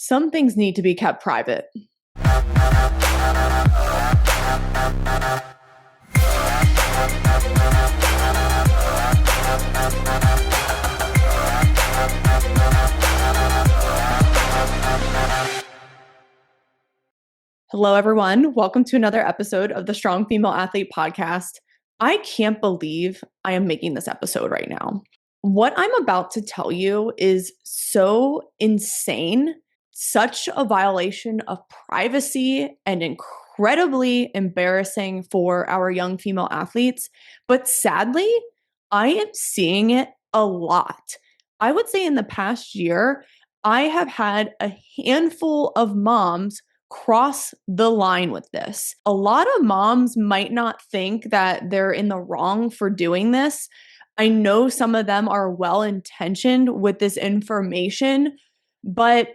Some things need to be kept private. Hello, everyone. Welcome to another episode of the Strong Female Athlete Podcast. I can't believe I am making this episode right now. What I'm about to tell you is so insane, such a violation of privacy and incredibly embarrassing for our young female athletes. But sadly, I am seeing it a lot. I would say in the past year, I have had a handful of moms cross the line with this. A lot of moms might not think that they're in the wrong for doing this. I know some of them are well-intentioned with this information, but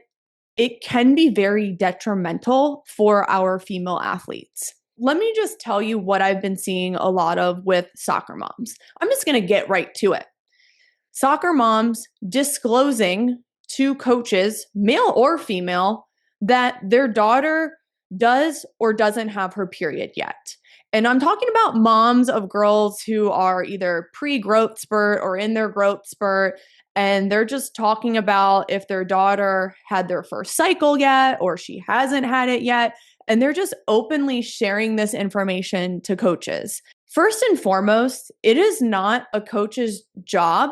it can be very detrimental for our female athletes. Let me just tell you what I've been seeing a lot of with soccer moms. I'm just going to get right to it. Soccer moms disclosing to coaches, male or female, that their daughter does or doesn't have her period yet. And I'm talking about moms of girls who are either pre-growth spurt or in their growth spurt, and they're just talking about if their daughter had their first cycle yet or she hasn't had it yet, and they're just openly sharing this information to coaches. First and foremost, it is not a coach's job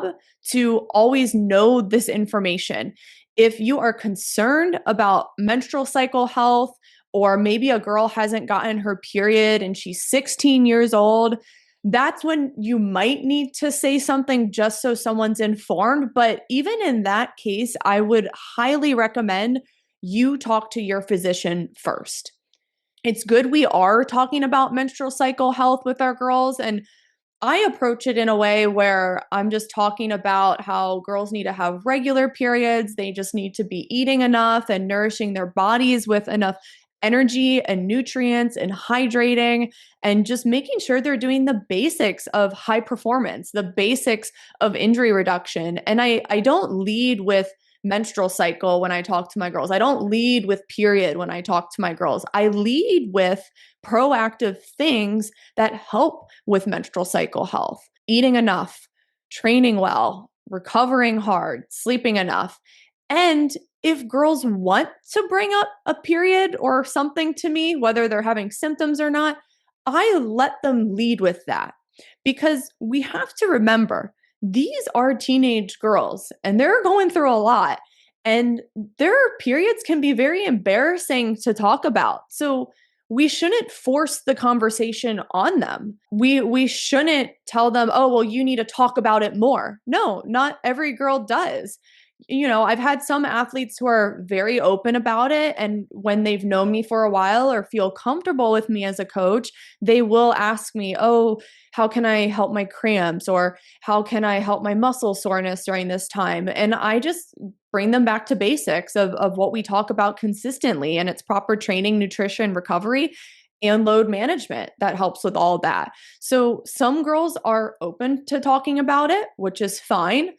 to always know this information. If you are concerned about menstrual cycle health, or maybe a girl hasn't gotten her period and she's 16 years old, that's when you might need to say something just so someone's informed. But even in that case, I would highly recommend you talk to your physician first. It's good we are talking about menstrual cycle health with our girls, and I approach it in a way where I'm just talking about how girls need to have regular periods. They just need to be eating enough and nourishing their bodies with enough energy and nutrients and hydrating, and just making sure they're doing the basics of high performance, the basics of injury reduction. And I don't lead with menstrual cycle when I talk to my girls. I don't lead with period when I talk to my girls. I lead with proactive things that help with menstrual cycle health: eating enough, training well, recovering hard, sleeping enough. And if girls want to bring up a period or something to me, whether they're having symptoms or not, I let them lead with that. Because we have to remember, these are teenage girls and they're going through a lot, and their periods can be very embarrassing to talk about. So we shouldn't force the conversation on them. We shouldn't tell them, oh, well, you need to talk about it more. No, not every girl does. I've had some athletes who are very open about it, and when they've known me for a while or feel comfortable with me as a coach, they will ask me, oh, how can I help my cramps, or how can I help my muscle soreness during this time? And I just bring them back to basics of what we talk about consistently, and it's proper training, nutrition, recovery, and load management that helps with all that. So some girls are open to talking about it, which is fine.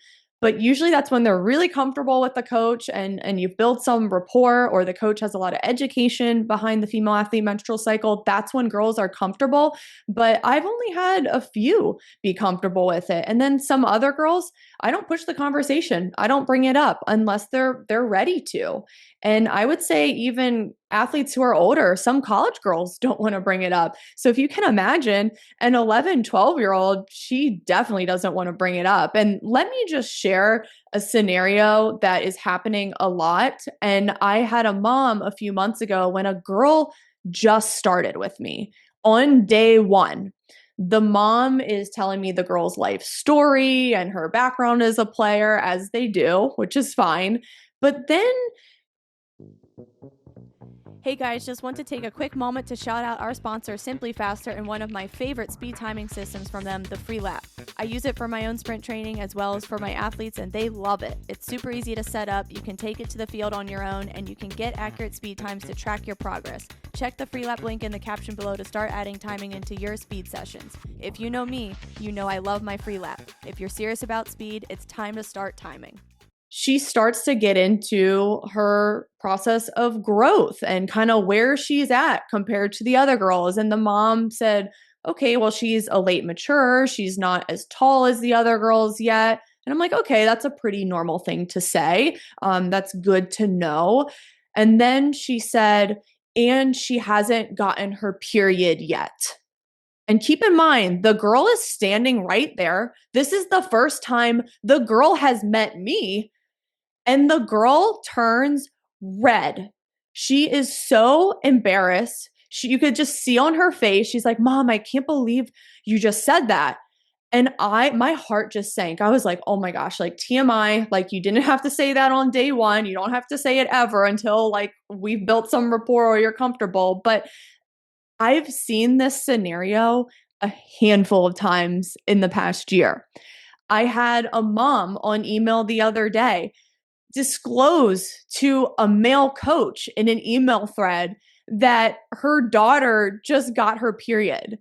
But usually that's when they're really comfortable with the coach, and you've built some rapport, or the coach has a lot of education behind the female athlete menstrual cycle. That's when girls are comfortable. But I've only had a few be comfortable with it. And then some other girls, I don't push the conversation. I don't bring it up unless they're ready to. And I would say even athletes who are older, some college girls don't want to bring it up. So if you can imagine an 11, 12-year-old, she definitely doesn't want to bring it up. And let me just share a scenario that is happening a lot. And I had a mom a few months ago when a girl just started with me on day one. The mom is telling me the girl's life story and her background as a player, as they do, which is fine. But then Hey guys, just want to take a quick moment to shout out our sponsor, Simply Faster, and one of my favorite speed timing systems from them, the Free Lap. I use it for my own sprint training as well as for my athletes, and they love it. It's super easy to set up, you can take it to the field on your own, and you can get accurate speed times to track your progress. Check the Free Lap link in the caption below to start adding timing into your speed sessions. If you know me, you know I love my Free Lap. If you're serious about speed, it's time to start timing. she starts to get into her process of growth and kind of where she's at compared to the other girls. And the mom said, okay, well, she's a late mature. She's not as tall as the other girls yet. And I'm like, okay, that's a pretty normal thing to say. That's good to know. And then she said, and she hasn't gotten her period yet. And keep in mind, the girl is standing right there. This is the first time the girl has met me, and the girl turns red. She is so embarrassed. You could just see on her face. She's like, "Mom, I can't believe you just said that." And my heart just sank. I was like, "Oh my gosh, like TMI, like you didn't have to say that on day one. You don't have to say it ever until like we've built some rapport or you're comfortable." But I've seen this scenario a handful of times in the past year. I had a mom on email the other day disclose to a male coach in an email thread that her daughter just got her period.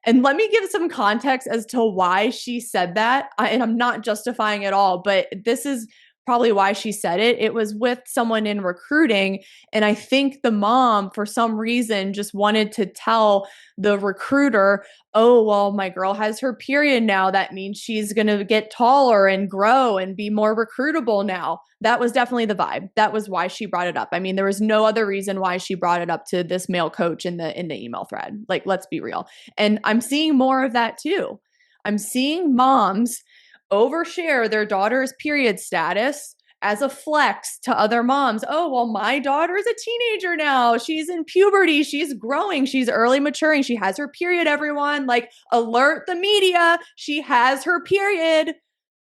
And let me give some context as to why she said that. And I'm not justifying it all, but this is probably why she said it. It was with someone in recruiting. And I think the mom, for some reason, just wanted to tell the recruiter, oh, well, my girl has her period now. That means she's going to get taller and grow and be more recruitable now. That was definitely the vibe. That was why she brought it up. I mean, there was no other reason why she brought it up to this male coach in the email thread. Like, let's be real. And I'm seeing more of that too. I'm seeing moms overshare their daughter's period status as a flex to other moms. Oh, well, my daughter is a teenager now. She's in puberty. She's growing. She's early maturing. She has her period, everyone. Like, alert the media. She has her period.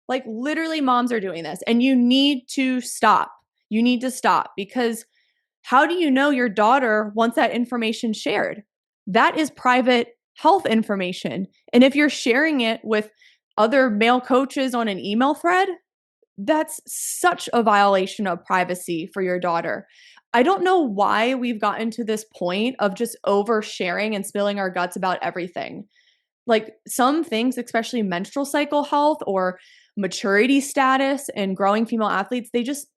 Like, literally, moms are doing this. And you need to stop. You need to stop, because how do you know your daughter wants that information shared? That is private health information. And if you're sharing it with other male coaches on an email thread, that's such a violation of privacy for your daughter. I don't know why we've gotten to this point of just oversharing and spilling our guts about everything. Like, some things, especially menstrual cycle health or maturity status and growing female athletes, they just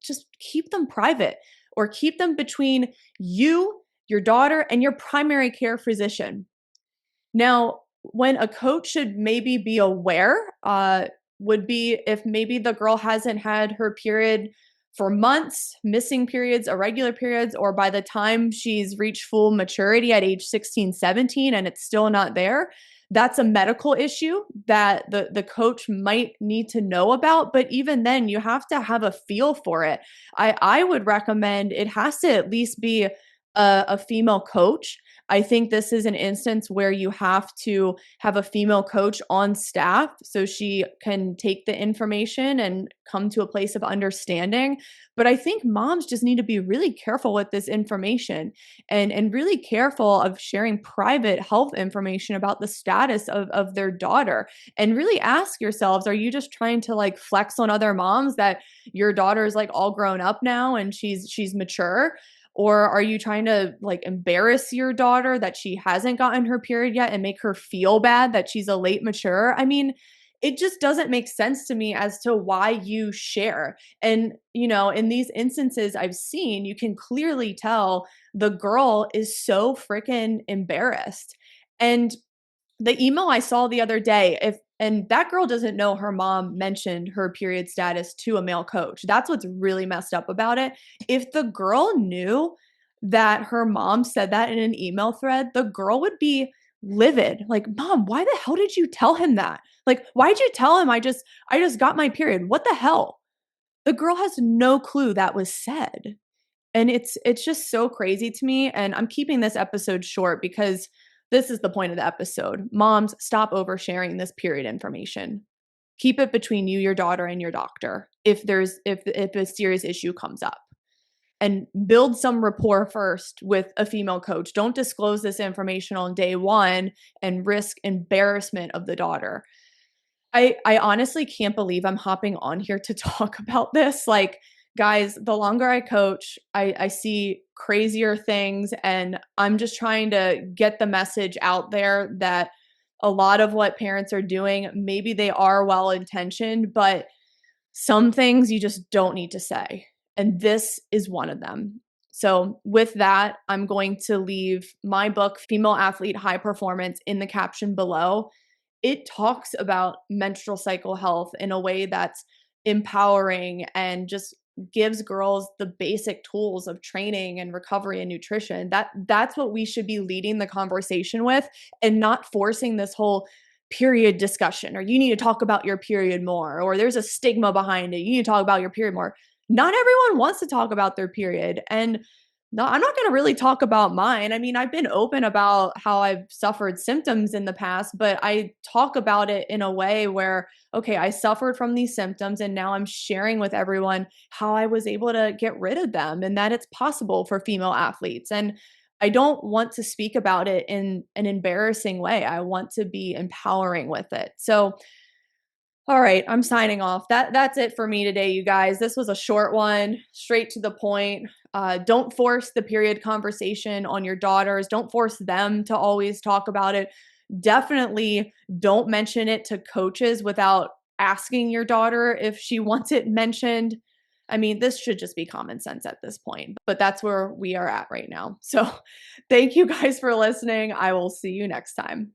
keep them private, or keep them between you, your daughter, and your primary care physician. Now, when a coach should maybe be aware, would be if maybe the girl hasn't had her period for months, missing periods, irregular periods, or by the time she's reached full maturity at age 16, 17, and it's still not there. That's a medical issue that the coach might need to know about. But even then, you have to have a feel for it. I would recommend it has to at least be a female coach. I think this is an instance where you have to have a female coach on staff so she can take the information and come to a place of understanding. But I think moms just need to be really careful with this information, and really careful of sharing private health information about the status of their daughter. And really ask yourselves, are you just trying to like flex on other moms that your daughter is like all grown up now and she's mature? Or are you trying to like embarrass your daughter that she hasn't gotten her period yet and make her feel bad that she's a late mature? I mean, it just doesn't make sense to me as to why you share. And, in these instances I've seen, you can clearly tell the girl is so freaking embarrassed. And the email I saw the other day, and that girl doesn't know her mom mentioned her period status to a male coach. That's what's really messed up about it. If the girl knew that her mom said that in an email thread, the girl would be livid. Like, "Mom, why the hell did you tell him that? Like, why'd you tell him I just got my period? What the hell?" The girl has no clue that was said. And it's just so crazy to me. And I'm keeping this episode short because this is the point of the episode. Moms, stop oversharing this period information. Keep it between you, your daughter, and your doctor if a serious issue comes up. And build some rapport first with a female coach. Don't disclose this information on day one and risk embarrassment of the daughter. I honestly can't believe I'm hopping on here to talk about this. Like, guys, the longer I coach, I see crazier things, and I'm just trying to get the message out there that a lot of what parents are doing, maybe they are well intentioned, but Some things you just don't need to say. And this is one of them. So, with that, I'm going to leave my book, Female Athlete High Performance, in the caption below. It talks about menstrual cycle health in a way that's empowering and just gives girls the basic tools of training and recovery and nutrition. That's what we should be leading the conversation with, and not forcing this whole period discussion, or you need to talk about your period more, or there's a stigma behind it, you need to talk about your period more. Not everyone wants to talk about their period, and no, I'm not going to really talk about mine. I mean, I've been open about how I've suffered symptoms in the past, but I talk about it in a way where, okay, I suffered from these symptoms and now I'm sharing with everyone how I was able to get rid of them, and that it's possible for female athletes. And I don't want to speak about it in an embarrassing way. I want to be empowering with it. So, all right, I'm signing off. That's it for me today, you guys. This was a short one, straight to the point. Don't force the period conversation on your daughters. Don't force them to always talk about it. Definitely don't mention it to coaches without asking your daughter if she wants it mentioned. I mean, this should just be common sense at this point, but that's where we are at right now. So, thank you guys for listening. I will see you next time.